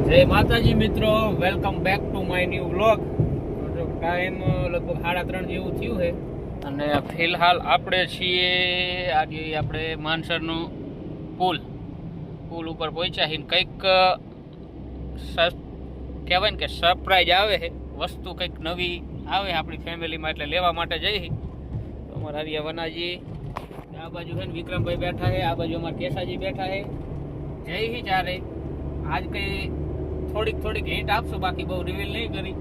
જય માતાજી મિત્રો, welcome back to my new vlog. Time લગભગ 3:30 જેવું થયું છે અને ફિલહાલ આપણે છીએ આજે આપણે માનસરનું પુલ ઉપર પહોંચ્યા છીએ. કંઈક કહેવાય ને કે સરપ્રાઈઝ આવે છે, વસ્તુ કંઈક નવી આવે આપણી ફેમિલીમાં, એટલે લેવા માટે જઈએ. અમારા હરિયા વનાજી આ બાજુ છે ને, વિક્રમભાઈ બેઠા છે, આ બાજુ અમારા કેસાજી બેઠા છે. જય હી ચારે. આજ કંઈ થોડીક હિન્ટ આપશું, બાકી બહુ રિવીલ નહીં કરી.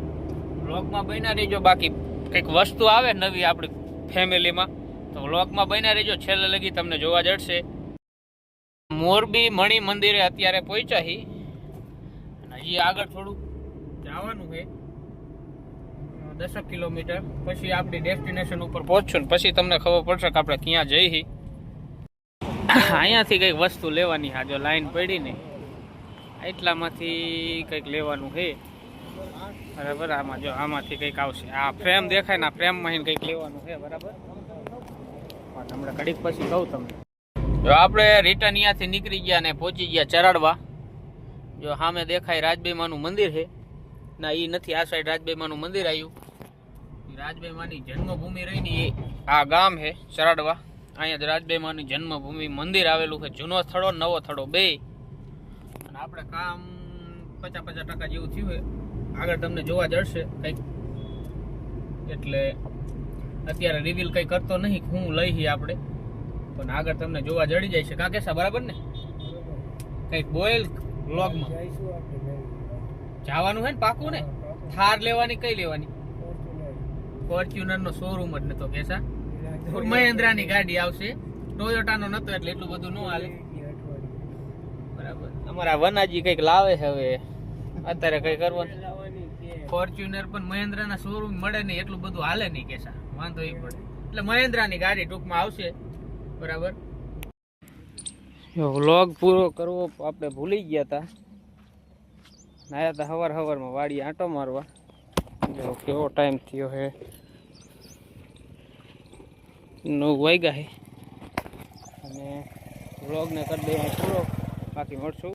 વ્લોગમાં બન્યા રહેજો. બાકી કંઈક વસ્તુ આવે નવી આપણી ફેમિલીમાં તો વ્લોગમાં બન્યા રહેજો, છેલ્લે લગી તમને જોવા જડશે. મોરબી મણિ મંદિરે અત્યારે પહોંચ્યા હી. હજી આગળ થોડુંક જવાનું છે, 10 કિલોમીટર પછી આપણી ડેસ્ટિનેશન ઉપર પહોંચશું ને પછી તમને ખબર પડશે કે આપણે ક્યાં જઈએ. અહીંયાથી કંઈક વસ્તુ લેવાની. આ જો લાઈન પડી ને, એટલામાંથી કંઈક લેવાનું છે, બરાબર. આમાં જો આમાંથી કંઈક આવશે. આ ફ્રેમ દેખાય ને, આ ફ્રેમમાં કંઈક લેવાનું છે, બરાબર. હમણાં ઘડીક પછી કહું તમને. જો આપણે રિટર્ન અહીંયાથી નીકળી ગયા ને પહોંચી ગયા ચરાડવા. જો સામે દેખાય રાજબેમાનું મંદિર છે ના, એ નથી, આ સાઈડ રાજબેમાનું મંદિર આવ્યું. રાજબેમાની જન્મભૂમિ રહીને એ આ ગામ છે ચરાડવા. અહીંયા જ રાજબેમાની જન્મભૂમિ મંદિર આવેલું છે. જૂનો સ્થળો નવો સ્થળો બે. અને આપણે કામ 50% જેવું થયું છે. આગળ તમને જોવા જડશે કંઈક, એટલે અત્યારે રિવીલ કંઈ કરતો નહીં હું લઈ આપણે, પણ આગળ તમને જોવા જડી જાય છે. કાકેશા બરાબર ને? કંઈક બોયલ વ્લોગમાં જવાનું છે ને પાકું ને? થાર લેવાની? કઈ લેવાની? ફોર્ચ્યુનર નો શોરૂમ જ નતો કેસા, મહિન્દ્રાની ગાડી આવશે. ટોયોટાનો નતો એટલે એટલું બધું ન હાલે, બરાબર. અમારા વનાજી કંઈક લાવે છે હવે, અત્યારે કઈ કરવાનું. ફોર્ચ્યુનર પણ મહિન્દ્રાના શોરૂમ મળે નહીં, એટલું બધું હાલે નહીં કેસા, વાંધો એ પડે. એટલે મહિન્દ્રાની ગાડી ટૂંકમાં આવશે, બરાબર. વ્લોગ પૂરો કરવો આપણે ભૂલી ગયા હતા. નાયા હતા સવારમાં વાડી આંટો મારવા. જો કેવો ટાઈમ થયો છે, 9 વાગ્યા છે. અને વ્લોગને કરી દઈએ પૂરો, બાકી મળશું